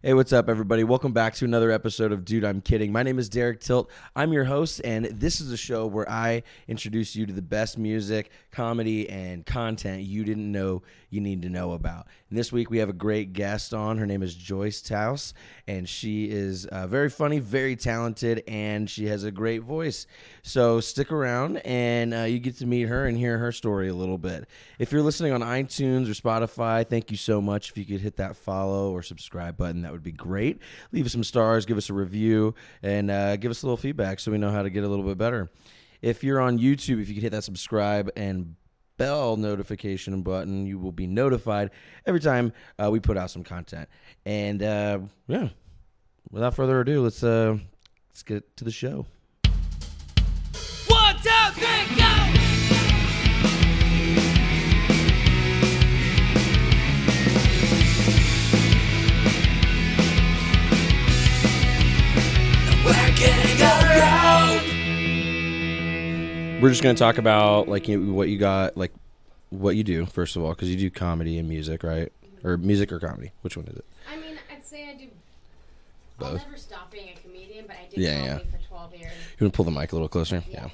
Hey, what's up, everybody? Welcome back to another episode of Dude, I'm Kidding. My name is Derek Tilt. I'm your host, and this is a show where I introduce you to the best music, comedy, and content you didn't know you need to know about. And this week, we have a great guest on. Her name is Joyce Taus, and she is very funny, very talented, and she has a great voice. So stick around, and you get to meet her and hear her story a little bit. If you're listening on iTunes or Spotify, thank you so much. If you could hit that follow or subscribe button, that would be great. Leave us some stars, give us a review, and give us a little feedback so we know how to get a little bit better. If you're on YouTube, if you could hit that subscribe and bell notification button, you will be notified every time we put out some content. And yeah, without further ado, let's get to the show. 1, 2, 3, go! We're just going to talk about what you got, like what you do, first of all, because you do comedy and music, right? Or music or comedy? Which one is it? I mean, I'd say I do both. I'll never stop being a comedian, but I did comedy for 12 years. You want to pull the mic a little closer? Yeah.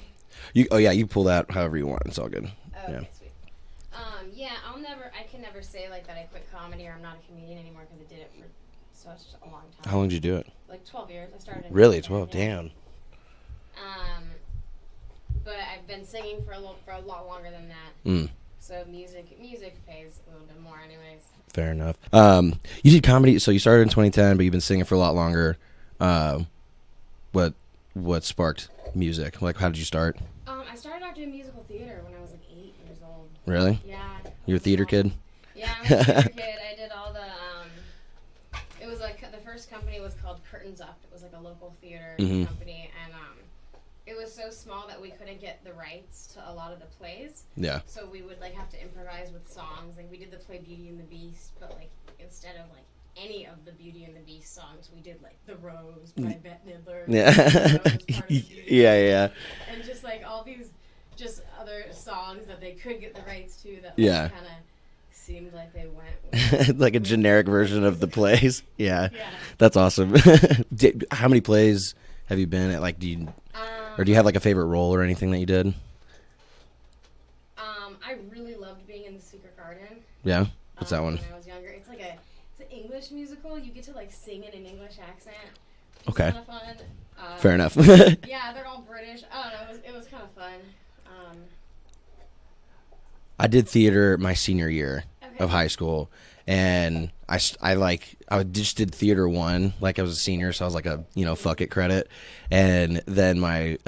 You pull that however you want. It's all good. Okay, yeah. Sweet. I can never say that I quit comedy or I'm not a comedian anymore because I did it for such a long time. How long did you do it? Like 12 years. I started in Really? 2010, 12? yeah. Damn. But I've been singing for a lot longer than that. So music pays a little bit more anyways. Fair enough. You did comedy, so you started in 2010, but you've been singing for a lot longer. What sparked music? Like, how did you start? I started out doing musical theater when I was like 8 years old. Really? Yeah. You're a theater kid? Yeah, I'm a theater kid. I did all the, it was like, the first company was called Curtains Up. It was like a local theater company, and it was so small that we couldn't get the rights to a lot of the plays. Yeah. So we would have to improvise with songs. Like we did the play Beauty and the Beast, but instead of any of the Beauty and the Beast songs, we did The Rose by Bette Midler. Yeah. Yeah. And just all these other songs that they could get the rights to that kind of seemed like they went like a generic version of the plays. Yeah. That's awesome. How many plays have you been at? Do you have a favorite role or anything that you did? I really loved being in The Secret Garden. Yeah? What's that one? When I was younger. It's an English musical. You get to sing in an English accent. Okay. It's kind of fun. Fair enough. Yeah, they're all British. I don't know. It was kind of fun. I did theater my senior year of high school, and I just did theater one, I was a senior, so I was fuck it credit, and then my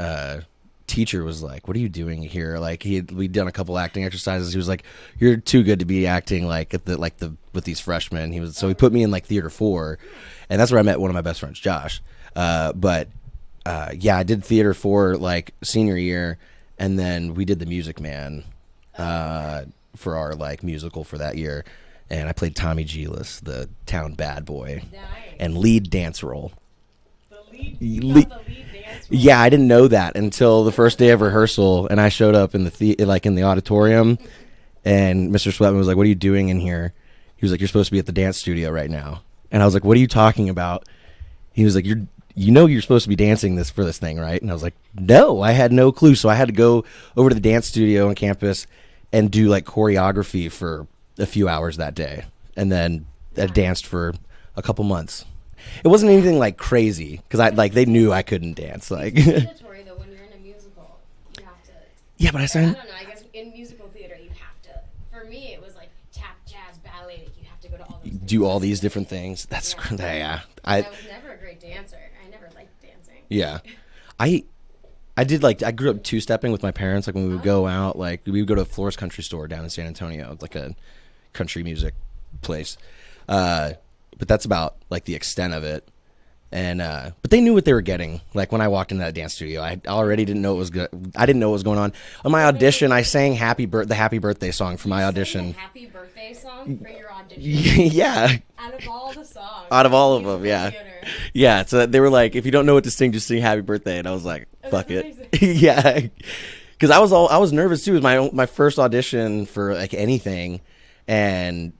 teacher was like, "What are you doing here?" We'd done a couple acting exercises. He was like, "You're too good to be acting with these freshmen." So he put me in theater 4, and that's where I met one of my best friends, Josh. I did theater 4 senior year, and then we did The Music Man for our musical for that year, and I played Tommy Gillis, the town bad boy. Nice. And lead dance role. The lead dance role? Yeah, I didn't know that until the first day of rehearsal, and I showed up in the auditorium, and Mr. Sweatman was like, "What are you doing in here?" He was like, "You're supposed to be at the dance studio right now." And I was like, "What are you talking about?" He was like, you're supposed to be dancing for this thing, right?" And I was like, "No, I had no clue." So I had to go over to the dance studio on campus and do choreography for a few hours that day, and then I danced for a couple months. It wasn't anything crazy because they knew I couldn't dance. It's mandatory though when you're in a musical, you have to. Yeah, but I don't know. I guess in musical theater you have to. For me, it was tap, jazz, ballet. You have to go to all those. Do all these different things. That's yeah. I was never a great dancer. I never liked dancing. Yeah, I did I grew up two-stepping with my parents. When we would go out, we would go to a Flores Country Store down in San Antonio, a country music place. But that's about the extent of it. And but they knew what they were getting. When I walked into that dance studio, I already didn't know it was good. I didn't know what was going on. On my audition, I sang the Happy Birthday song for my audition. The Happy Birthday song for your audition. Yeah. Out of all the songs. Out of all of them, yeah. Yeah. So they were like, "If you don't know what to sing, just sing Happy Birthday." And I was like, "Fuck it." Yeah. Because I was nervous too. It was my first audition for anything, and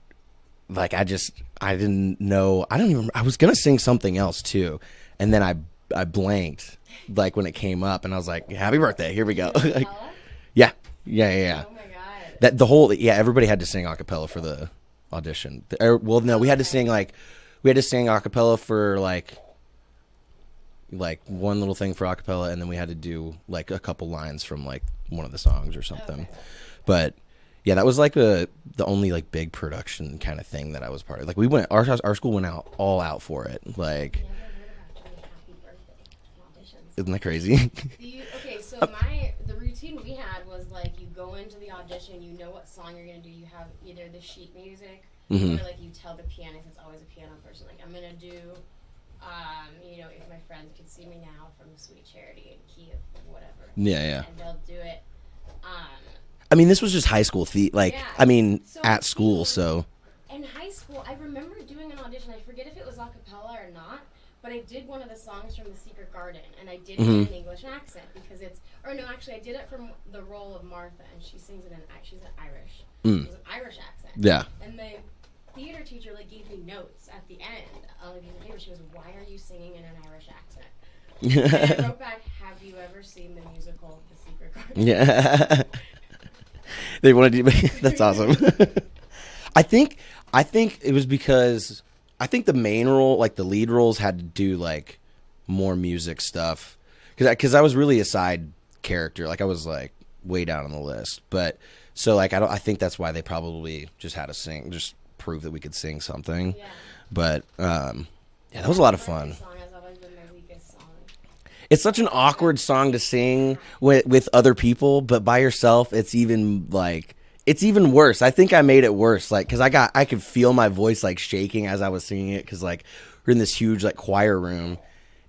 I I didn't know. I don't even. I was gonna sing something else too, and then I blanked like when it came up, and I was like, "Happy birthday! Here we go." Like, yeah. Oh my god. That the whole everybody had to sing a cappella for the audition. Well, no, we had to sing a cappella for like one little thing for a cappella, and then we had to do like a couple lines from like one of the songs or something. Okay. But yeah, that was like the only like big production kind of thing that I was part of. Like we went, our school went all out for it. Like, Never heard about doing happy birthday auditions. isn't that crazy? Okay, so the routine we had was like you go into the audition, you know what song you're gonna do. You have either the sheet music or like you tell the pianist. It's always a piano person. Like I'm gonna do, if my friends could see me now from Sweet Charity and key of whatever. Yeah. And they'll do it. I mean, this was just high school So at school. So in high school, I remember doing an audition. I forget if it was a cappella or not, but I did one of the songs from The Secret Garden, and I did it in an English accent because I did it from the role of Martha, and she sings she's an Irish. It was an Irish accent. yeah. And the theater teacher gave me notes at the end on a piece of paper. She goes, "Why are you singing in an Irish accent?" And I wrote back, "Have you ever seen the musical The Secret Garden?" Yeah. They wanted to. That's awesome. I think it was because I think the main role, like the lead roles, had to do like more music stuff because I was really a side character. Like I was like way down on the list, but so like I think that's why they probably just had to sing, just prove that we could sing something. Yeah. But that was a lot of fun. Song has always been my weakest song. It's such an awkward song to sing with other people, but by yourself, it's even worse. I think I made it worse, like because I could feel my voice like shaking as I was singing it because like we're in this huge like choir room,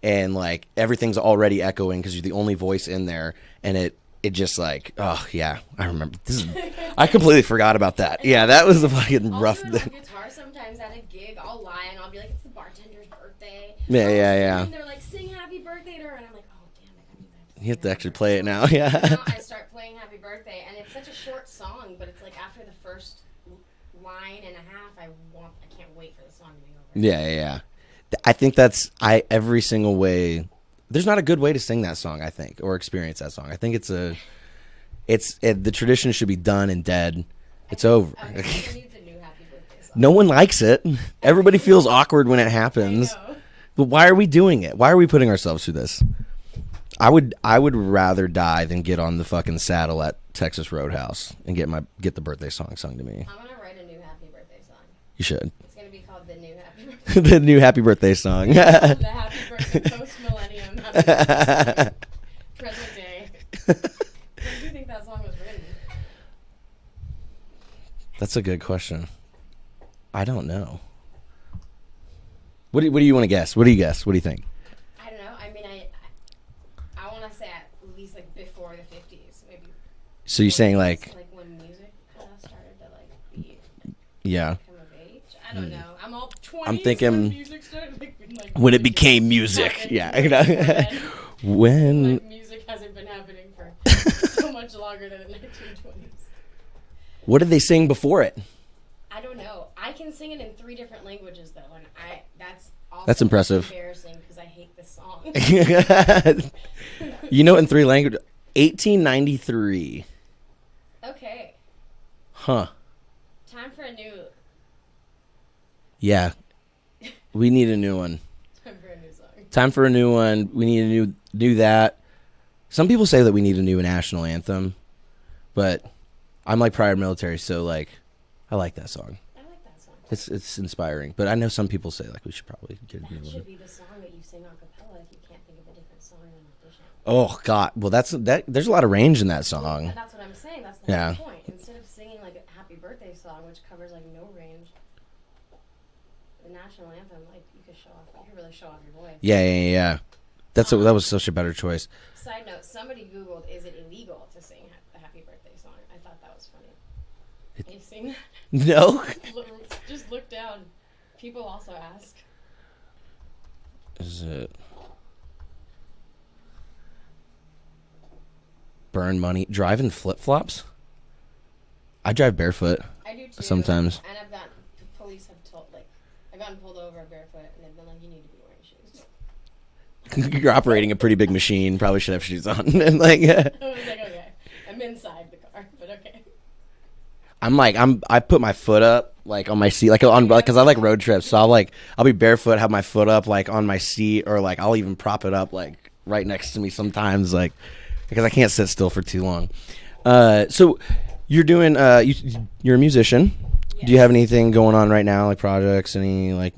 and like everything's already echoing because you're the only voice in there, and it just like I remember this. I completely forgot about that. Yeah, that was a fucking rough. I'll do it on guitar sometimes at a gig. I'll lie and I'll be like, "It's the bartender's birthday." Yeah. And they're like, "Sing Happy Birthday to her," and I'm like, "Oh damn it, I need that." You have to actually play it now. Yeah. Now I start playing Happy Birthday, and it's such a short song, but it's like after the first line and a half, I can't wait for the song to be over. Yeah. I think that's every single way. There's not a good way to sing that song, I think, or experience that song. I think the tradition should be done and dead. It's over. Okay, it needs a new Happy Birthday song. No one likes it. Everybody feels awkward when it happens. I know. But why are we doing it? Why are we putting ourselves through this? I would rather die than get on the fucking saddle at Texas Roadhouse and get the birthday song sung to me. I'm gonna write a new Happy Birthday song. You should. It's gonna be called the new Happy Birthday. The new happy birthday song. The Happy Birthday post millennium Happy Birthday song. Present day. When do you think that song was written? That's a good question. I don't know. What do you want to guess? What do you guess? What do you think? I don't know. I mean, I want to say at least before the 50s, maybe. So you're saying like when music kind of started to be yeah. come of age. I don't know. I'm all 20. I'm thinking when music started, when it became music. Yeah. When music hasn't been happening for so much longer than the 1920s. What did they sing before it? I don't know. I can sing it in 3 different languages though, and That's impressive. Embarrassing because I hate this song. In 3 languages. 1893. Okay. Huh. Time for a new. Yeah. We need a new one. Time for a new song. Time for a new one. We need to do that. Some people say that we need a new national anthem, but I'm like prior military, so like I like that song. I like that song. It's inspiring, but I know some people say like we should probably get a new That one. should be the song that you sing a cappella if you can't think of a different song in an audition. Oh God! Well, there's a lot of range in that song. And that's what I'm saying. That's the whole point. Instead of singing like a Happy Birthday song, which covers like no range, the national anthem, like you could really show off your voice. Yeah. That was such a better choice. Side note: somebody Googled, "Is it illegal to sing a Happy Birthday song?" I thought that was funny. Have you seen that? No. Just look down. People also ask. Is it burn money driving flip flops? I drive barefoot. I do too. Sometimes. And the police have told like, you need to be wearing shoes. You're operating a pretty big machine. Probably should have shoes on. And like, I was like, okay. I'm inside the car, but okay. I put my foot up like on my seat, like on, because I like road trips. So I'll be barefoot, have my foot up like on my seat, or like I'll even prop it up like right next to me sometimes, like because I can't sit still for too long. So you're doing, you're a musician. Yes. Do you have anything going on right now, like projects, any like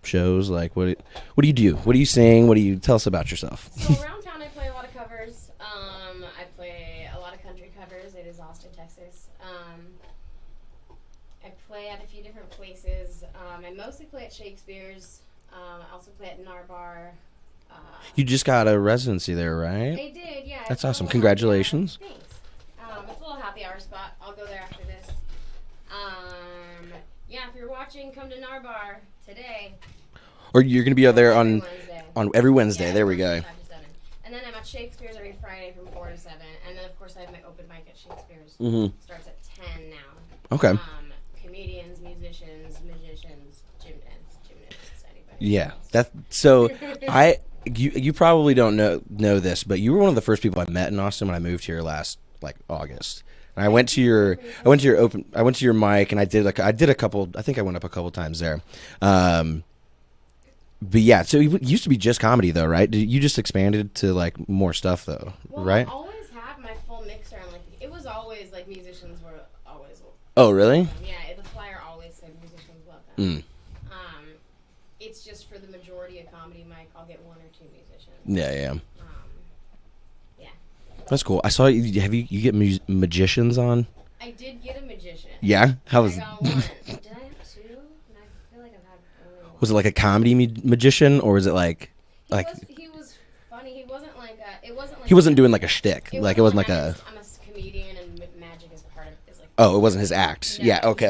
shows? Like what do you do? What do you sing? What do you tell us about yourself? So around town, I play a lot of covers. I play a lot of country covers. It is Austin, Texas. I play at a few different places. I mostly play at Shakespeare's. I also play at Gnar Bar. You just got a residency there, right? I did, yeah. That's awesome. Congratulations. Thanks. It's a little happy hour spot. I'll go there after this. Yeah, if you're watching, come to Gnar Bar today. Or you're gonna be out there on every Wednesday. Yeah, There we go. 5 to 7. And then I'm at Shakespeare's every Friday from 4 to 7. And then, of course, I have my open mic at Shakespeare's. Mm-hmm. Starts at 10 now. Okay. Comedians, musicians, magicians, gymnasts, anybody. Yeah. That's so. You probably don't know this, but you were one of the first people I met in Austin when I moved here last like August. And I went to your mic, and I did a couple. I think I went up a couple times there. But yeah, so it used to be just comedy though, right? You just expanded to like more stuff though, well, right? I always had my full mixer, and like it was always like musicians were always. Oh really? Yeah, the flyer always said musicians love them. Mm. It's just for the majority of comedy mic, I'll get 1 or 2 musicians. Yeah. Yeah. That's cool. I saw you. Have you get magicians on? I did get a magician. Yeah. How was? I got 1. Did I have 2? And I feel like I've had only 1. Was it like a comedy magician, or was it like? He was funny. He wasn't like a. It wasn't like. He wasn't doing like a shtick. Like it wasn't like a. I'm a comedian, and magic is part of it. Is like. Oh, it wasn't his act. No, Yeah. Okay.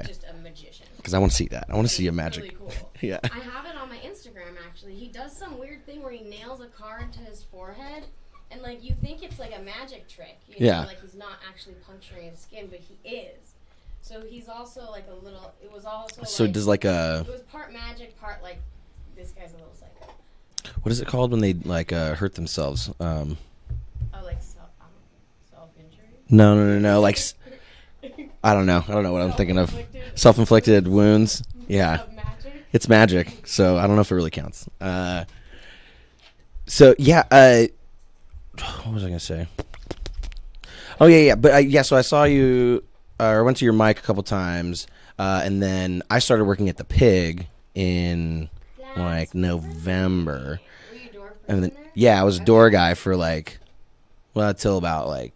Just a magician. Because I want to see that. I want to see a magic. Really cool. Yeah. I have it on my Instagram actually. He does some weird thing where he nails a card to his forehead, and like you think it's like a magic trick. You know, like he's not actually puncturing his skin, but he is. So he's also like a little. It was also. So like, does like a. It was part magic, part like this guy's a little psycho. What is it called when they like hurt themselves? Oh, like self-injury. No. Like I don't know what I'm thinking of. Self-inflicted wounds. Yeah. Magic? It's magic, so I don't know if it really counts. So yeah, what was I gonna say? Oh yeah. But so I saw you. I went to your mic a couple times, and then I started working at the Pig in like November. Were you a door person And then there? yeah, I was a door guy for like, well, till about like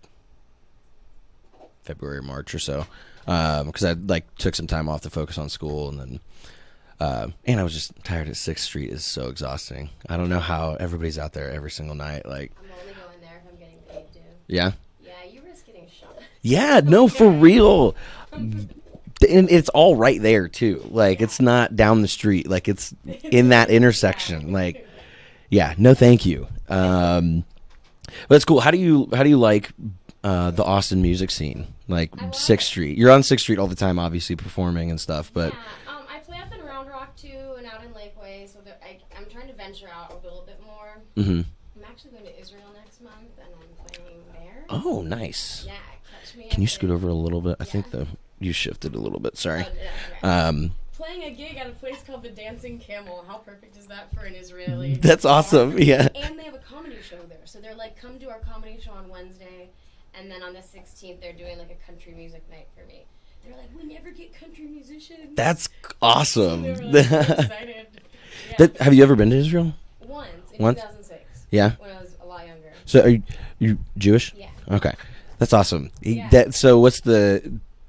February, March or so, because I like took some time off to focus on school, and then. And I was just tired at 6th Street is so exhausting. I don't know how everybody's out there every single night. Like, I'm only going there if I'm getting paid to. yeah? Yeah, you risk getting shot. Yeah, no, for real. And it's all right there, too. Like, it's not down the street. Like, it's in that intersection. Like, yeah, no thank you. But it's cool. How do you like the Austin music scene? Like, 6th Street. You're on 6th Street all the time, obviously, performing and stuff, but... Yeah. I play up in Round Rock too, and out in Lakeway. So I'm trying to venture out a little bit more. Mm-hmm. I'm actually going to Israel next month, and I'm playing there. Oh, nice. Yeah, catch me. Can you scoot over a little bit? I think you shifted a little bit. Sorry. Okay. Playing a gig at a place called the Dancing Camel. How perfect is that for an Israeli? That's awesome. Yeah. And they have a comedy show there, so they're like, come to our comedy show on Wednesday, and then on the 16th they're doing like a country music night for me. They're like, we never get country musicians. That's awesome. They were like, so excited. Yeah. Have you ever been to Israel? Once, in 2006. Yeah. When I was a lot younger. So are you Jewish? Yeah. Okay. That's awesome. Yeah. So are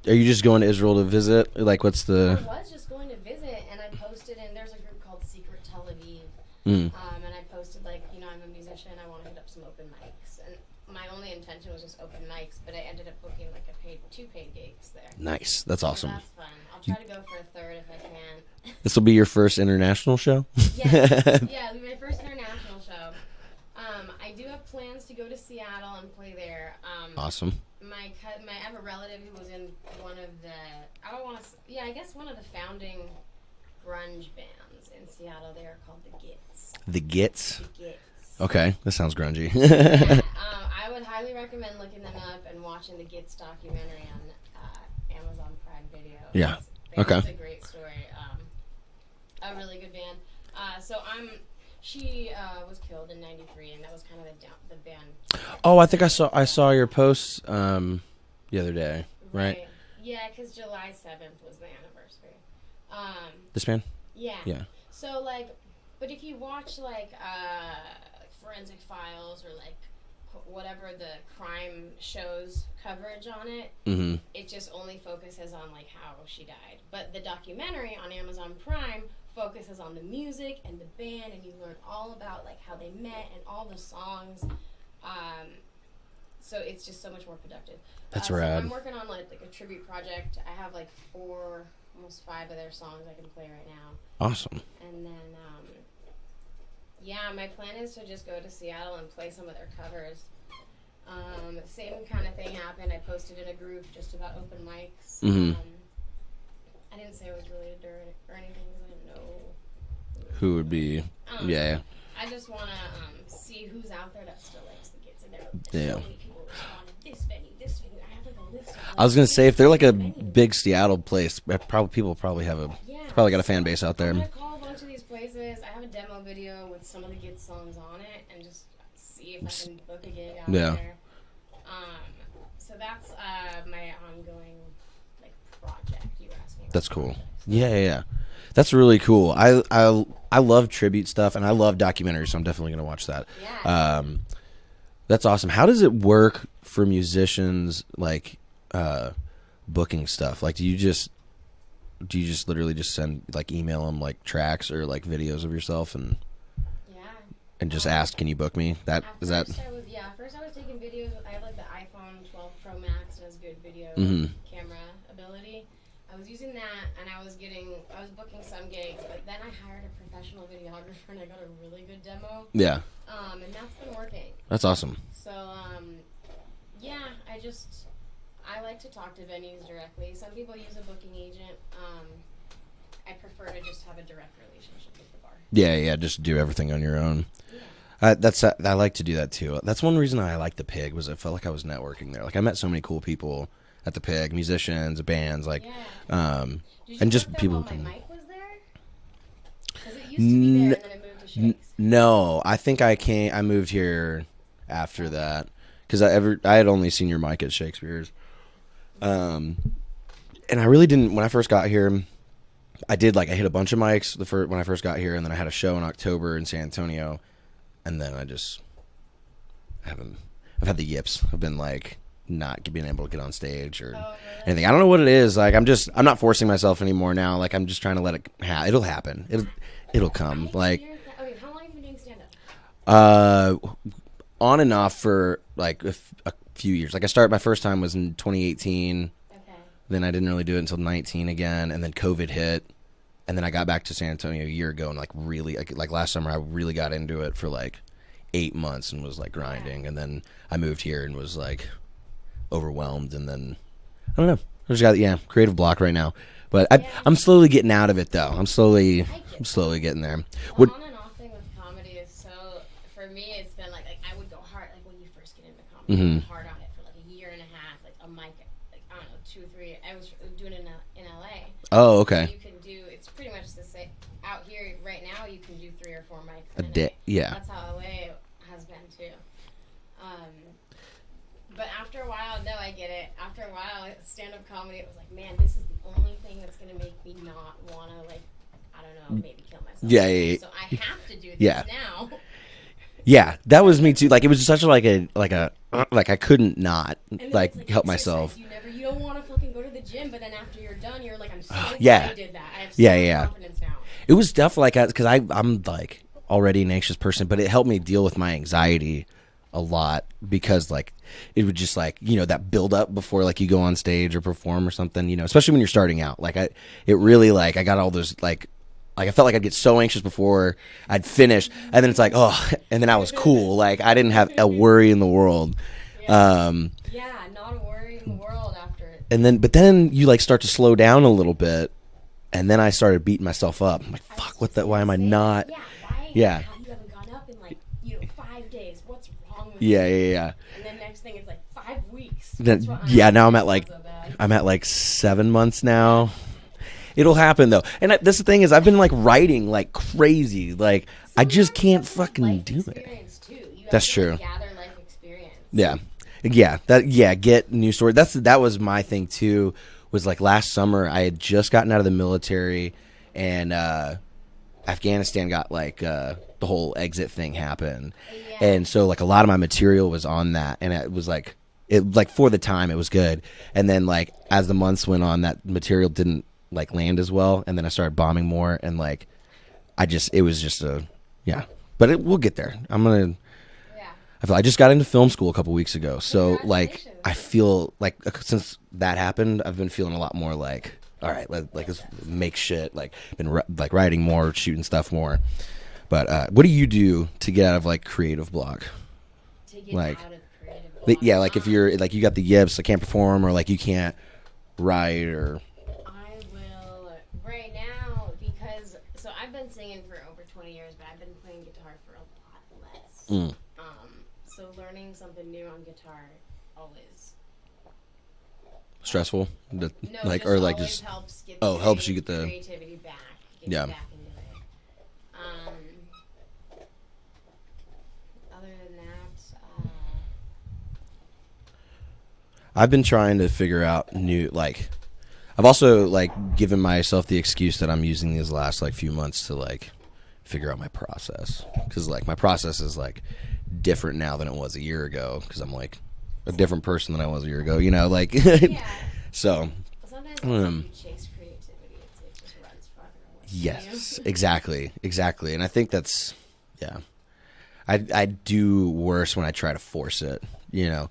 you just going to Israel to visit? Like what's the... I was just going to visit, and I posted in, there's a group called Secret Tel Aviv. Mm. And I posted like, I'm a musician, I want to hit up some open mics. And my only intention was just open mics, but I ended up booking like 2 paid gigs there. Nice. That's awesome. So that's fun. I'll try to go for a third if I can. This will be your first international show? Yeah, it'll be my first international show. I do have plans to go to Seattle and play there. Awesome. I have a relative who was in one of the, I guess one of the founding grunge bands in Seattle. They are called the Gits. The Gits? The Gits. Okay, that sounds grungy. Yeah, I would highly recommend looking them up and watching the Gits documentary on Amazon Prime Video. Yeah. It's Okay. a great story. A really good band. She was killed in '93, and that was kind of the band. Oh, I think I saw your post the other day, right? Yeah, because July 7th was the anniversary. This band? Yeah. Yeah. So but if you watch Forensic Files or whatever the crime shows coverage on it, Mm-hmm. it just only focuses on how she died. But the documentary on Amazon Prime focuses on the music and the band, and you learn all about how they met and all the songs. So it's just so much more productive. That's so rad. I'm working on a tribute project. I have 4, almost 5 of their songs I can play right now. Awesome. And then my plan is to just go to Seattle and play some of their covers. Same kind of thing happened. I posted in a group just about open mics. Mm-hmm. I didn't say it was related or anything because I didn't know Who would be? Yeah. I just want to see who's out there that still likes the Gits. And Yeah. so many people responded. This venue. I have a list of I was gonna say, if they're a big Seattle place, people probably have probably got a fan base out there. I'm gonna call a bunch of these places. I have a demo video with some of the Gits songs on it, and just see if I can book a gig out there. So that's my ongoing project. You were asking. That's cool. Yeah. That's really cool. I love tribute stuff, and I love documentaries, so I'm definitely gonna watch that. Yeah. That's awesome. How does it work for musicians, booking stuff? Do you just literally just send email them tracks or videos of yourself and just ask, can you book me? At first I was taking videos. I have the iPhone 12 Pro Max, has good video camera ability. I was using that, and I was booking some gigs, but then I hired a professional videographer, and I got a really good demo. Yeah. And that's been working. That's awesome. So, I like to talk to venues directly. Some people use a booking agent. I prefer to just have a direct relationship with the bar. Yeah, just do everything on your own. Yeah. I like to do that too. That's one reason I like the Pig, was I felt like I was networking there. I met so many cool people at the Pig, musicians, bands, and just people who can. My mic was there? Because it used to be there, and then it moved to Shakes. No, I think I moved here after that, because I had only seen your mic at Shakespeare's, and I really didn't when I first got here. I I hit a bunch of mics when I first got here, and then I had a show in October in San Antonio, and then I've had the yips. I've been not being able to get on stage or anything. I don't know what it is. I'm not forcing myself anymore now. I'm just trying to let it it'll happen. It'll come. How long have you been doing stand-up? On and off for a few years. My first time was in 2018. Okay. Then I didn't really do it until 19 again, and then COVID hit, and then I got back to San Antonio a year ago, and really last summer I really got into it for 8 months and was grinding, and then I moved here and was overwhelmed, and then I don't know. I just got creative block right now, but I'm slowly getting out of it though. I'm slowly getting there. On and off thing with comedy is for me it's been I would go hard when you first get into comedy. I went hard on it for a year and a half, a mic, I don't know, 2 or 3. I was doing it in LA. Oh, okay. So you can do, it's pretty much the same out here right now. You can do 3 or 4 mics a day. Yeah. That's how LA has been too. But after a while, no, I get it. After a while, stand-up comedy, it was man, this is the only thing that's going to make me not want to, I don't know, maybe kill myself. Yeah. So I have to do this now. Yeah, that was me too. It was such I couldn't not help myself. You don't want to fucking go to the gym, but then after you're done, you're I'm so glad I did that. I have so much confidence now. It was tough, because I'm already an anxious person, but it helped me deal with my anxiety a lot, because it would just that build up before you go on stage or perform or something, especially when you're starting out. It really I got all those I felt like I'd get so anxious before I'd finish, and then it's and then I was cool. I didn't have a worry in the world. Not a worry in the world after it. But then you start to slow down a little bit, And then I started beating myself up. I'm like, fuck, why am I not? Yeah, why? Yeah. You haven't gone up in like 5 days. What's wrong with Yeah, you? yeah. And then next thing it's like 5 weeks. Then, now I'm at like 7 months now. It'll happen though. And that's the thing is I've been like writing like crazy. Like I just can't fucking do it. That's true. Gather life experience. Yeah. Get new story. That was my thing too. Was like last summer I had just gotten out of the military, and Afghanistan got like the whole exit thing happened, and so like a lot of my material was on that, and it was like for the time it was good, and then like as the months went on, that material didn't like land as well, and then I started bombing more, and like it was just but we'll get there. I just got into film school a couple weeks ago, so like I feel like since that happened, I've been feeling a lot more like, all right, let's make shit. Like been like writing more, shooting stuff more. But what do you do to get out of like creative block? To get out of creative block. Yeah, like if you're like you got the yips, I can't perform, or like you can't write, or. I will right now because I've been singing for over 20 years, but I've been playing guitar for a lot less. So learning something new on guitar always stressful. No, like just or like always just helps get helps you get the creativity back. Yeah. Back into it. Other than that, I've been trying to figure out new like. I've also like given myself the excuse that I'm using these last like few months to like figure out my process, because like my process is like different now than it was a year ago, because I'm like a different person than I was a year ago, like so sometimes when you chase creativity, it just runs farther away. Yes, exactly, and I think that's I do worse when I try to force it, and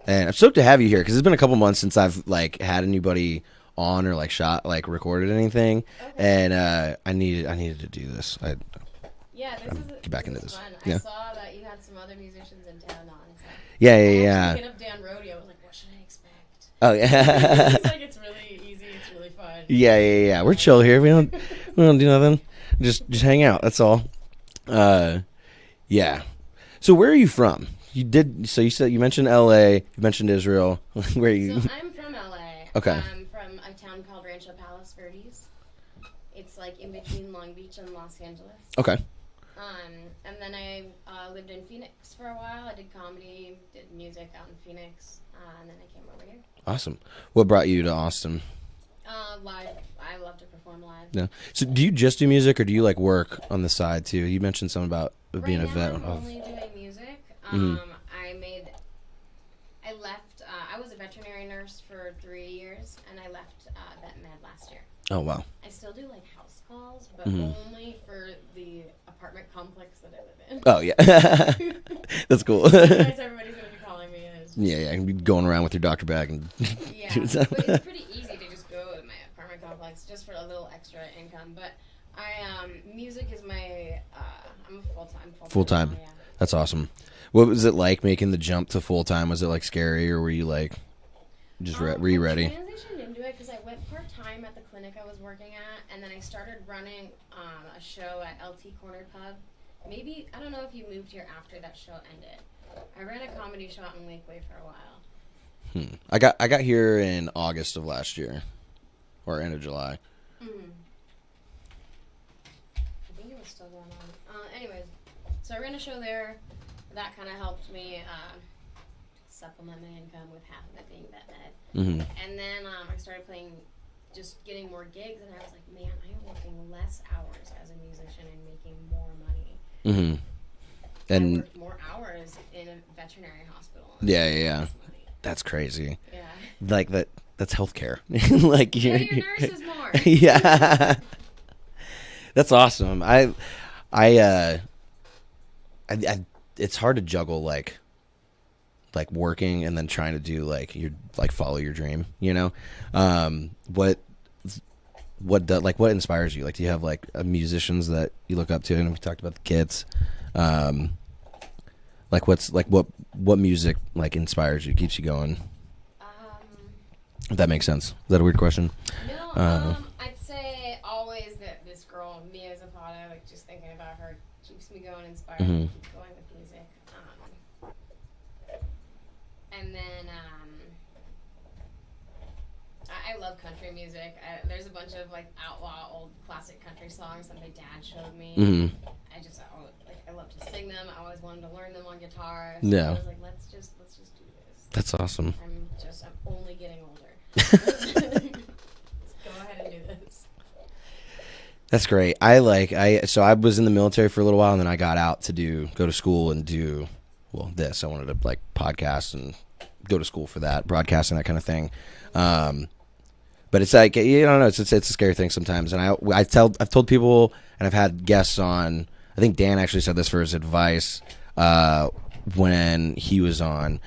I'm stoked to have you here because it's been a couple months since I've like had anybody on or like shot like recorded anything, and I needed to do this. Get back into this. Fun. Yeah. I saw that you had some other musicians in town on. So yeah. I hit up Dan Rodeo. I was like, what should I expect? Oh yeah. It's like it's really easy. It's really fun. Yeah. We're chill here. We don't do nothing. Just hang out. That's all. Yeah. So where are you from? So you mentioned L.A. You mentioned Israel. Where are you? So I'm from L.A. Okay. I'm from a town called Rancho Palos Verdes. It's like in between Long Beach and Los Angeles. Okay. And then I lived in Phoenix for a while. I did comedy, did music out in Phoenix, and then I came over here. Awesome. What brought you to Austin? Live. I love to perform live. Yeah. So do you just do music, or do you like work on the side too? You mentioned something about being right a vet. I'm only doing music. I left. I was a veterinary nurse for 3 years, and I left vet med last year. Oh wow. I still do like house calls, but only for the apartment complex that I live in. Oh yeah. That's cool. Otherwise, everybody's gonna be calling me. Yeah. Be going around with your doctor bag and. Yeah, but it's pretty easy to just go to my apartment complex just for a little extra income. But music is my. I'm a full time. Yeah. That's awesome. What was it like making the jump to full time? Was it like scary, or were you like, were you ready? I transitioned into it because I went part time at the clinic I was working at, and then I started running a show at LT Corner Pub. Maybe I don't know if you moved here after that show ended. I ran a comedy show out in Lakeway for a while. I got here in August of last year, or end of July. I think it was still going on. Anyways, so I ran a show there. That kind of helped me supplement my income with half of it being vet med. And then I started just getting more gigs, and I was like, man, I am working less hours as a musician and making more money. And I worked more hours in a veterinary hospital. Yeah. That's crazy. Yeah. Like that's healthcare. Like your nurse is more. Yeah. That's awesome. I it's hard to juggle like working and then trying to do like your follow your dream, what inspires you? Like, do you have like musicians that you look up to? And we talked about the kids. What music like inspires you, keeps you going? If that makes sense. Is that a weird question? No, I'd say always that this girl, Mia Zapata, like just thinking about her keeps me going, inspired me to keep going with music. And then I love country music. There's a bunch of like outlaw old classic country songs that my dad showed me. I love to sing them. I always wanted to learn them on guitar. So I was like, let's just do this. That's awesome. I'm only getting older. Let's go ahead and do this. That's great. So I was in the military for a little while, and then I got out to go to school and do this. I wanted to like podcast and go to school for that, broadcasting, that kind of thing. But it's like, you don't know, it's a scary thing sometimes. And I've told people, and I've had guests on. I think Dan actually said this for his advice when he was on.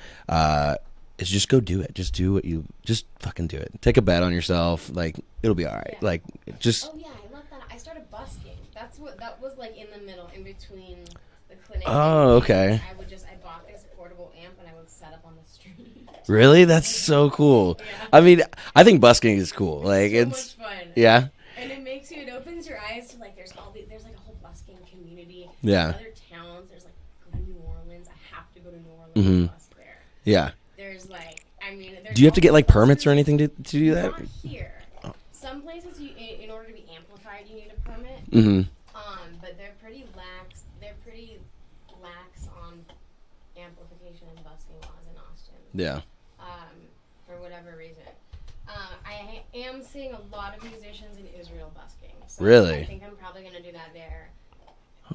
Is just go do it. Just fucking do it. Take a bet on yourself. Like, it'll be all right. Yeah. Like, just. Oh yeah, I love that. I started busking. That was like in the middle, in between the clinic. Oh, okay. I bought this portable amp and I would set up on the street. Really? That's so cool. Yeah. I mean, I think busking is cool. Like, it's much fun. Yeah. And it opens your eyes to like there's like a whole busking community. Yeah. There's other towns. There's like go to New Orleans. I have to go to New Orleans and bus there. Yeah. There's like do you have to get like permits or anything to do that? Not here. Some places in order to be amplified you need a permit. But they're pretty lax. They're pretty lax on amplification and busking laws in Austin. Yeah. For whatever reason. I am seeing a lot of musicians in Israel busking. So Really? I think I'm probably going to do that there.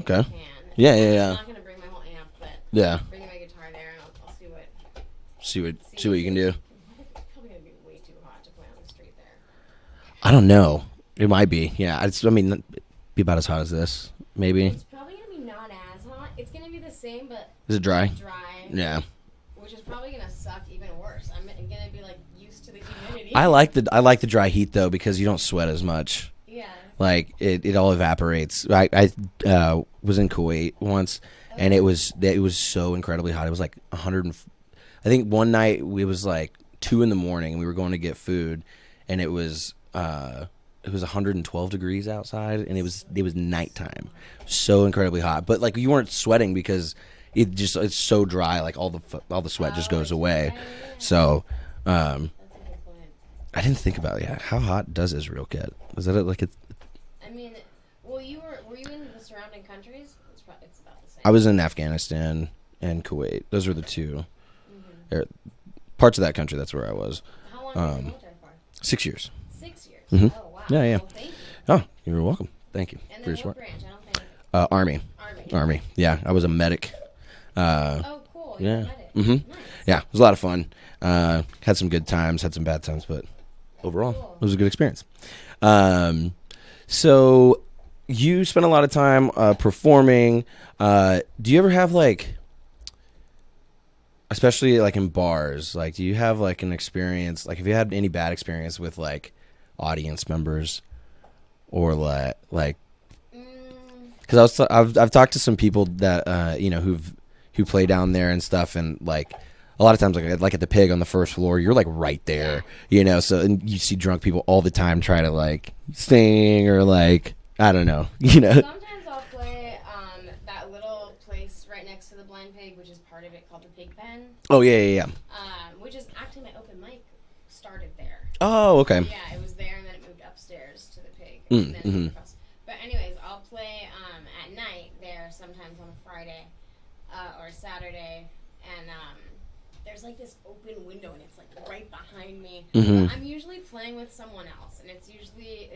Okay. If I can. Yeah. I'm not going to bring my whole amp, but bring my guitar there and I'll see what you can do. It's probably going to be way too hot to play on the street there. I don't know. It might be. Yeah. It'd be about as hot as this, maybe. It's probably going to be not as hot. It's going to be the same, but Is it dry? Dry. Yeah. Which is probably going to suck even worse. I'm going to be like used to the humidity. I like the dry heat though, because you don't sweat as much. Yeah. Like it all evaporates. I was in Kuwait once, and it was so incredibly hot. It was like 100. I think one night it was like 2 a.m. and we were going to get food, and it was 112 degrees outside, and it was nighttime. So incredibly hot, but like you weren't sweating because it's so dry. Like all the sweat just goes away. So. That's a good point. I didn't think about it. Yeah. How hot does Israel get? Is that like it? I mean, were you in the surrounding countries? It's about the same. I was in Afghanistan and Kuwait. Those were the two parts of that country. That's where I was. How long were you in the military for? 6 years. 6 years. Mhm. Oh wow. Yeah. Well, thank you. Oh, you're welcome. Thank you. And for then your what support. branch? I don't think. Army. Yeah, I was a medic. Oh, cool. You Yeah. read it. Mm-hmm. Nice. Yeah, it was a lot of fun. Had some good times, had some bad times, but overall, Cool. it was a good experience. So you spent a lot of time performing. Do you ever have like, especially like in bars, like do you have like an experience, like have you had any bad experience with like audience members or like because I've talked to some people that who play down there and stuff, and like a lot of times like at the Pig on the first floor, you're like right there, so and you see drunk people all the time try to like sing or like I don't know, Sometimes I'll play that little place right next to the Blind Pig, which is part of it, called the Pig Pen. Oh yeah. Which is actually my open mic started there. Oh, okay. Yeah, it was there, and then it moved upstairs to the Pig. And then Mm-hmm. across. But anyways, I'll play at night there sometimes on a Friday or a Saturday, and there's like this open window, and it's like right behind me. Mm-hmm. But I'm usually playing with someone else, and it's usually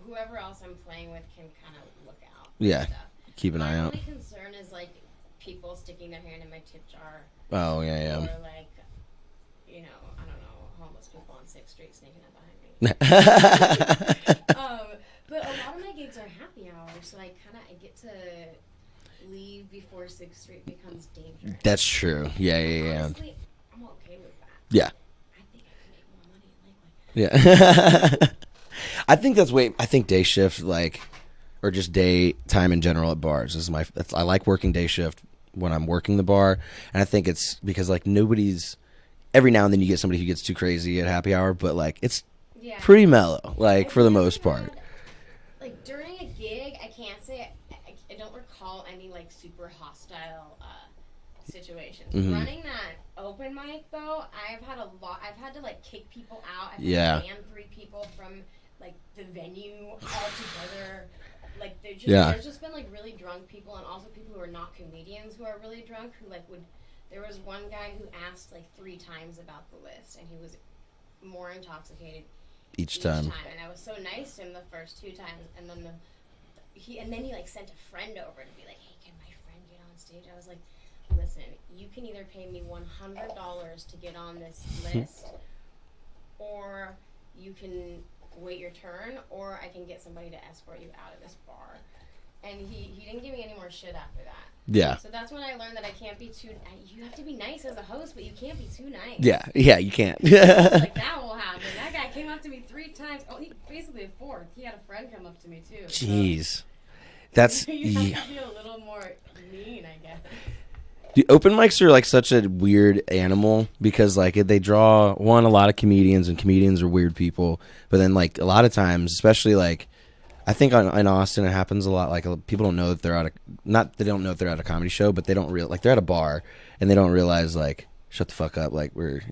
whoever else I'm playing with can kind of look out. Yeah, and stuff. keep an eye out. My only concern is like people sticking their hand in my tip jar. Oh yeah. Or like, I don't know, homeless people on 6th Street sneaking up behind me. But a lot of my gigs are happy hour, so I get to leave before 6th Street becomes dangerous. That's true. Yeah. Honestly, I'm okay with that. Yeah. I think I can make more money in Lakewood. Yeah. I think day shift, like, or just day time in general at bars I like working day shift when I'm working the bar. And I think it's because like every now and then you get somebody who gets too crazy at happy hour, but like it's Yeah. pretty mellow, like for the most part. Like during a gig, I can't say I don't recall any like super hostile situations. Running that open mic though, I've had to like kick people out. I've had to ban 3 people from like the venue altogether. Like there's just been like really drunk people, and also people who are not comedians who are really drunk who like would. There was one guy who asked like 3 times about the list, and he was more intoxicated each time. And I was so nice to him the first 2 times, and then he like sent a friend over to be like, hey, can my friend get on stage? I was like, listen, you can either pay me $100 to get on this list, or you can wait your turn, or I can get somebody to escort you out of this bar. And he didn't give me any more shit after that. Yeah. So that's when I learned that I can't be too. You have to be nice as a host, but you can't be too nice. Yeah, you can't. Like that will happen. That guy came up to me 3 times. Oh, he basically a 4th. He had a friend come up to me too. Jeez, so that's you have to be a little more mean, I guess. The open mics are like such a weird animal because like they draw a lot of comedians, and comedians are weird people. But then like a lot of times, especially like. I think in Austin it happens a lot. Like people don't know that they're they don't know that they're at a comedy show, but they don't like they're at a bar and they don't realize like shut the fuck up, like we're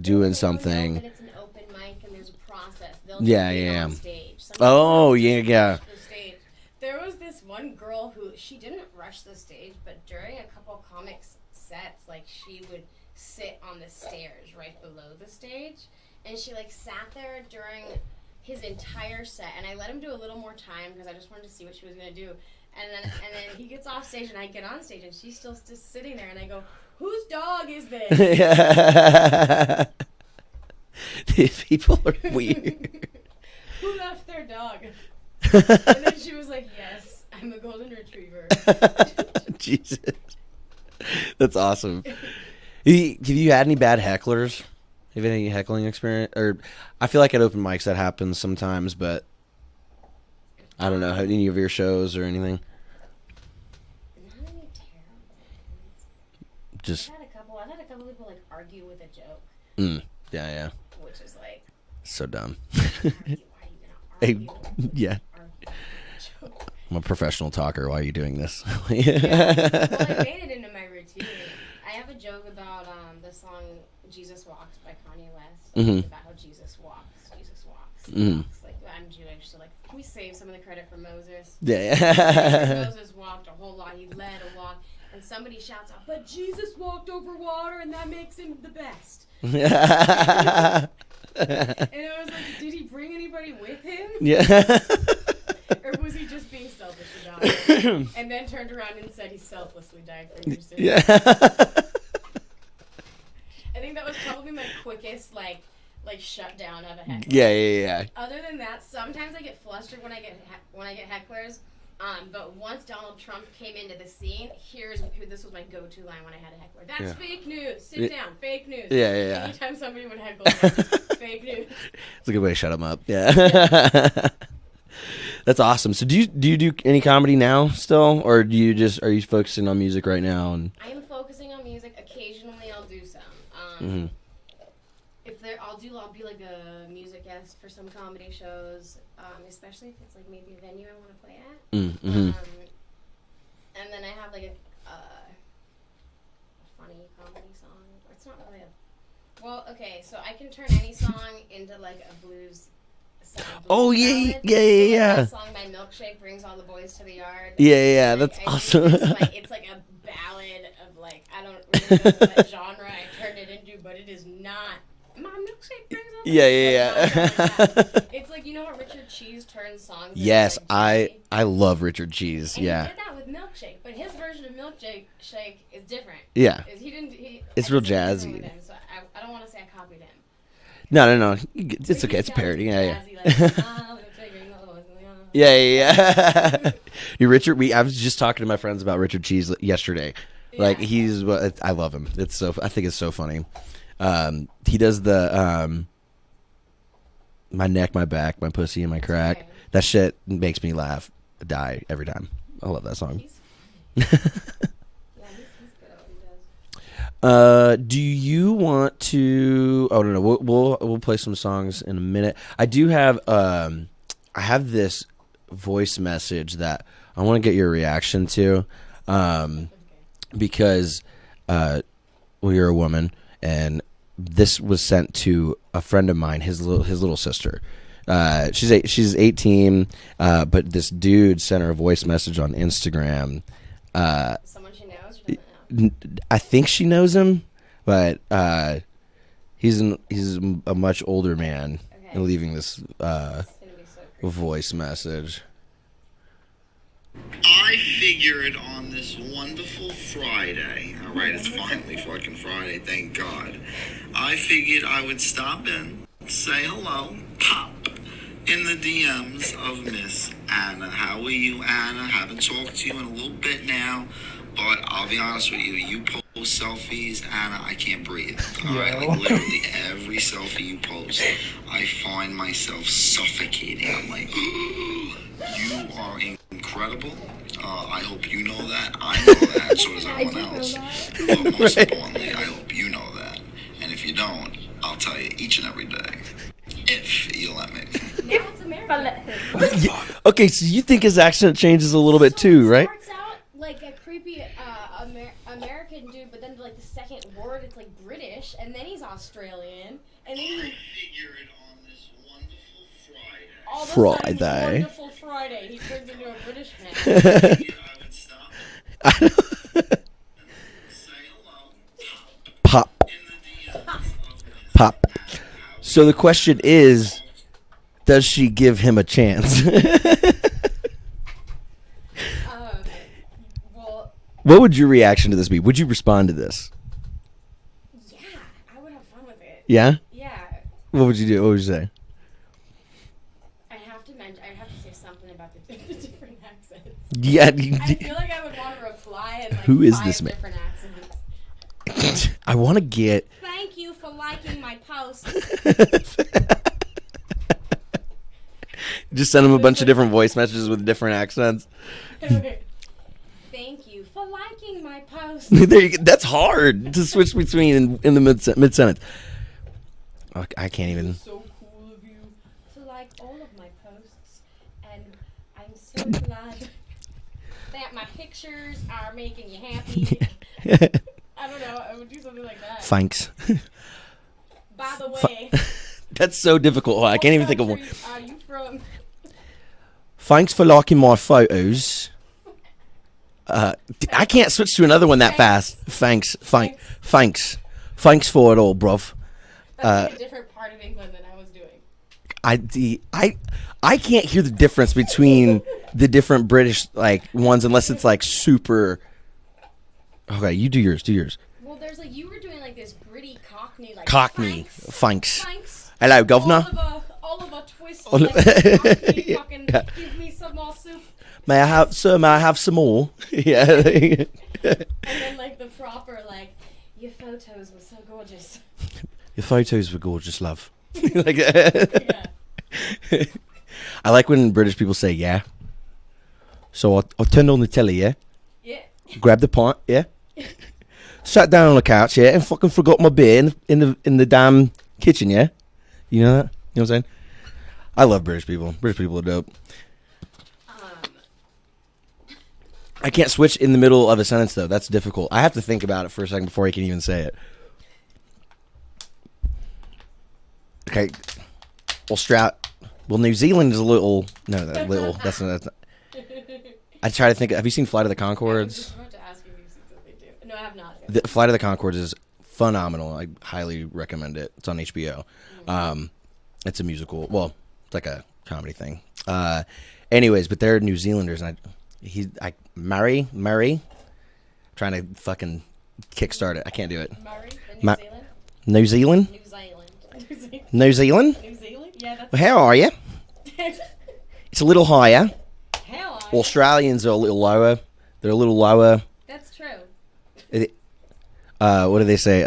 doing something. Know that it's an open mic and there's a process. They'll on stage. Oh yeah. The stage. There was this one girl who she didn't rush the stage, but during a couple comics sets, like she would sit on the stairs right below the stage, and she like sat there during his entire set, and I let him do a little more time because I just wanted to see what she was gonna do. And then he gets off stage, and I get on stage, and she's still just sitting there, and I go, "Whose dog is this?" These people are weird. Who left their dog? And then she was like, "Yes, I'm a golden retriever." Jesus, that's awesome. Have you had any bad hecklers? Have you had any heckling experience? Or I feel like at open mics that happens sometimes, but I don't know. Any of your shows or anything? Not any terrible ones. Just I've had a couple people like argue with a joke. Yeah. Which is like so dumb. why are you gonna argue? Yeah. Joke. I'm a professional talker. Why are you doing this? Yeah. Well, I made it into my routine. I have a joke about the song Jesus Walks by Kanye West. About how Jesus walks. Like, I'm Jewish, so like, can we save some of the credit for Moses? Yeah. Moses walked a whole lot. He led a walk. And somebody shouts out, but Jesus walked over water, and that makes him the best. And I was like, did he bring anybody with him? Yeah. Or was he just being selfish about it? And then turned around and said he selflessly died for your sins. Yeah. I think that was probably my quickest, like shut down of a heckler. Yeah. Other than that, sometimes I get flustered when I get hecklers. But once Donald Trump came into the scene, this was my go-to line when I had a heckler. That's fake news. Sit down. Fake news. Yeah. Anytime somebody would heckle, just fake news. It's a good way to shut them up. Yeah. That's awesome. So do you do any comedy now still, or are you focusing on music right now? And I am focusing on music. Occasionally, I'll do some. I'll be like a music guest for some comedy shows, especially if it's like maybe a venue I want to play at. And then I have like a funny comedy song. It's not really so I can turn any song into like a blues. Oh yeah. That song, My Milkshake Brings All the Boys to the Yard. Yeah, that's awesome. It's like a ballad of like, I don't really know what genre I turned it into, but it is not. My milkshake brings all the Yeah. It's like, you know how Richard Cheese turns songs into Yes, like I love Richard Cheese. and yeah. he did that with Milkshake, but his version of Milkshake is different. Yeah. It's real jazzy. Him, so I don't want to say I copied him. No. It's okay. It's a parody. Yeah. Like, Yeah. You Richard. I was just talking to my friends about Richard Cheese yesterday. Like I love him. I think it's so funny. He does the my neck, my back, my pussy, and my crack. Okay. That shit makes me laugh, die every time. I love that song. He's good at what he Do you want to? Oh no, we'll play some songs in a minute. I do have I have this voice message that I want to get your reaction to, because well, you're a woman, and this was sent to a friend of mine, his little sister. She's 18, but this dude sent her a voice message on Instagram. Someone she knows or doesn't know? I think she knows him, but he's a much older man, and leaving this voice message. I figured on this wonderful Friday, all right, it's finally fucking Friday, thank God. I figured I would stop in, say hello, pop in the DMs of Miss Anna. How are you, Anna? Haven't talked to you in a little bit now, but I'll be honest with you, you post selfies, Anna, I can't breathe. All right, like literally every selfie you post, I find myself suffocating. I'm like, you are incredible. I hope you know that. I know that. So does everyone else. But most importantly, I hope you know that. And if you don't, I'll tell you each and every day. If you let me. Now it's American. Okay, so you think his accent changes a little bit too, right? It starts out like a creepy American dude, but then like the second word, it's like British, and then he's Australian, and then he... Figured on this wonderful Friday. All of a sudden, Friday. Wonderful Friday. He turns into a British man. I would stop and say hello. Pop, In the DMs of Miss pop. So the question is, does she give him a chance? Well, What would your reaction to this be? Would you respond to this? yeah, I would have fun with it. Yeah? Yeah, What would you do? What would you say? I'd have to say something about the different accents. Yeah. I feel like I would want to reply in like Who is 5 this man? different accents. I want to get... Thank you for liking my post. Just send him a bunch of different voice messages with different accents. Thank you for liking my post. There you go. That's hard to switch between in the mid sentence. I can't even. So cool of you to like all of my posts, and I'm so glad that my pictures are making you happy. I don't know. I would do something like that. Thanks. By the way, That's so difficult. I can't even think of one. what country are you from? Thanks for liking my photos. I can't switch to another one that fast. Thanks for it all, bruv. That's like a different part of England than I was doing. I can't hear the difference between the different British like ones unless it's like super. Okay, you do yours. Well, there's like you were doing like this gritty Cockney, like Cockney. Thanks. Hello, governor. Oliver Twist. Oli- Like, Cockney, Yeah. fucking give me some more soup. May I have some more? Yeah. And then like the proper like, your photos were so gorgeous. Your photos were gorgeous, love. Like Yeah. I like when British people say yeah. So I turned on the telly, yeah. Yeah. Grabbed the pint, yeah. Sat down on the couch, yeah, and fucking forgot my beer in the damn kitchen, yeah. You know that? You know what I'm saying? I love British people. British people are dope. I can't switch in the middle of a sentence though. That's difficult. I have to think about it for a second before I can even say it. Okay. Well, New Zealand is a little. No, That's not. I try to think. Have you seen Flight of the I was Conchords? just about to ask you if you've seen something too. No, I have not. The Flight of the Conchords is phenomenal. I highly recommend it. It's on HBO. It's a musical. Well, it's like a comedy thing. Anyways, but they're New Zealanders, and Murray, trying to fucking kickstart it. I can't do it. Murray, New Zealand? New Zealand. New Zealand? New Zealand? Yeah, that's Well, how are you? It's a little higher. hell. Are you? Australians are a little lower. They're a little lower. That's true. What do they say?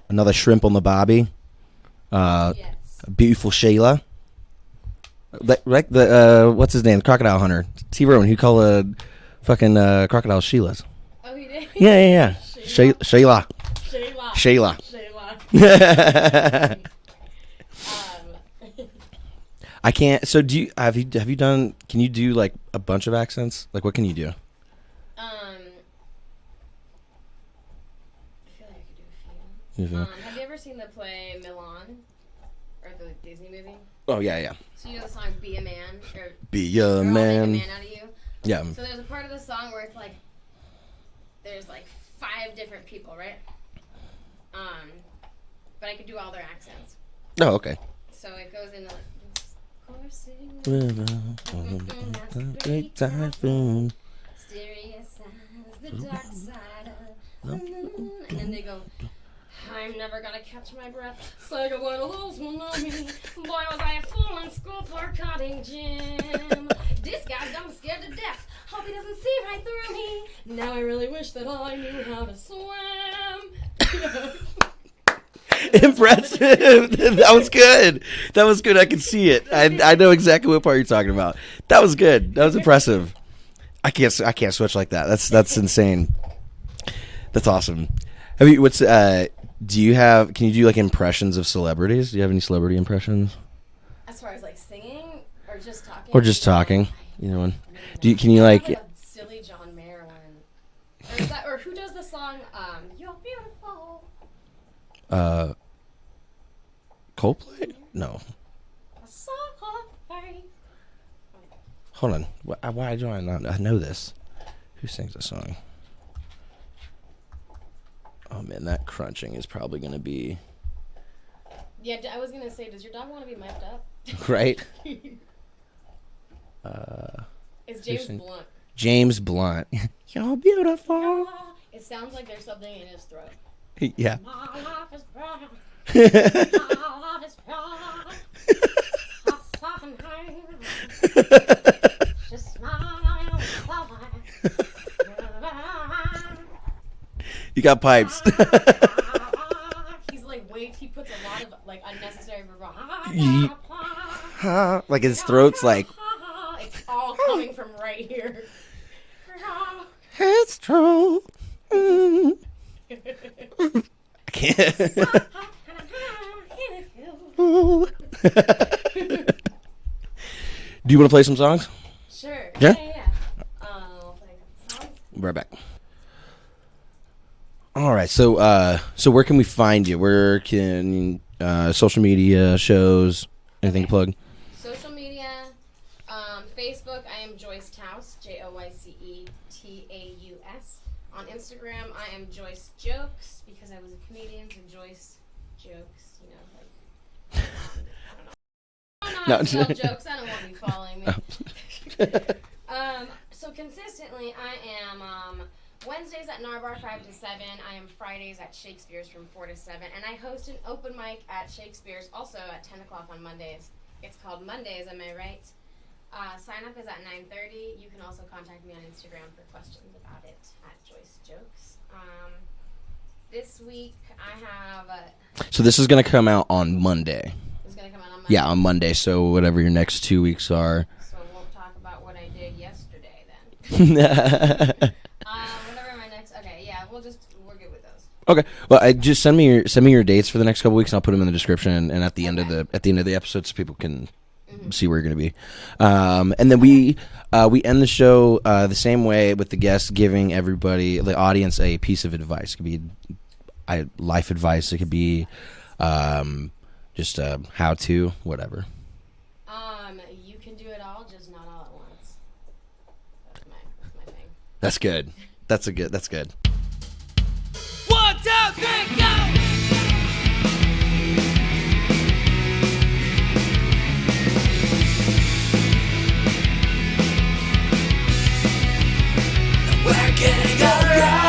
Another shrimp on the barbie. Yes. Beautiful Sheila. Like the what's his name? Crocodile Hunter. T. Rowan. Who called fucking crocodile Sheilas? Oh, he did. Yeah. Sheila. Shayla. I can't. So do you have you done? Can you do like a bunch of accents? Like what can you do? I feel like I could do a few. Have you ever seen the play Milan, or the Disney movie? Oh yeah. So you know the song "Be a Man" or Be a I'll man. Make a Man Out of You. Yeah. So there's a part of the song where it's like there's like 5 different people, right? But I could do all their accents. Oh, okay. So it goes into like coursing. Great typhoon. Mysterious as the dark side of the moon. And then they go, I'm never gonna catch my breath. Say goodbye to those who know me. Boy, was I a fool in school for cutting gym. This guy's dumb, scared to death. Hope he doesn't see right through me. Now I really wish that I knew how to swim. Impressive. That was good. That was good. I can see it. I know exactly what part you're talking about. That was good. That was impressive. I can't switch like that. That's insane. That's awesome. Have you can you do like impressions of celebrities? Do you have any celebrity impressions? As far as like singing or just talking? Or just talking. Either one. Can you I like have a silly John Mayer one. Or who does the song You're Beautiful? Coldplay? No. Hold on. Why do I not know this? Who sings this song? Oh man, that crunching is probably gonna be Yeah, I was gonna say, does your dog want to be mic'd up? right. It's James Blunt. James Blunt. You're beautiful. It sounds like there's something in his throat. Yeah. My life is bright. My life is bright. Just smile. You got pipes. He's like, wait, he puts a lot of like unnecessary Like his throat's like it's all coming from right here. it's true. I can't. Do you want to play some songs? Sure. Yeah? Yeah. I'll play some songs. Right back. All right. So where can we find you? Where can social media, shows, anything to plug? Social media, Facebook, I am Joyce Taus, JoyceTaus. On Instagram, I am Joyce Jokes, because I was a comedian, so Joyce Jokes, you know, like, I don't know how to spell jokes, I don't want you following me. So consistently, I am Wednesdays at Gnar Bar 5 to 7. I am Fridays at Shakespeares from 4 to 7. And I host an open mic at Shakespeares also at 10 o'clock on Mondays. It's called Mondays, am I right? Sign up is at 9:30. You can also contact me on Instagram for questions about it at Joyce Jokes. This week I have So this is going to come out on Monday. it's going to come out on Monday. Yeah, on Monday. So whatever your next 2 weeks are. So we'll talk about what I did yesterday then. Whatever my next. Okay, yeah, we're good with those. Okay. Well, I just send me your dates for the next couple weeks, and I'll put them in the description and at the end of the episode, so people can see where you're going to be. And then we end the show the same way, with the guests giving everybody, the audience, a piece of advice. It could be life advice. It could be just how to, whatever. You can do it all, just not all at once. That's my thing. That's good. That's good. 1, 2, 3, go! We're getting alright.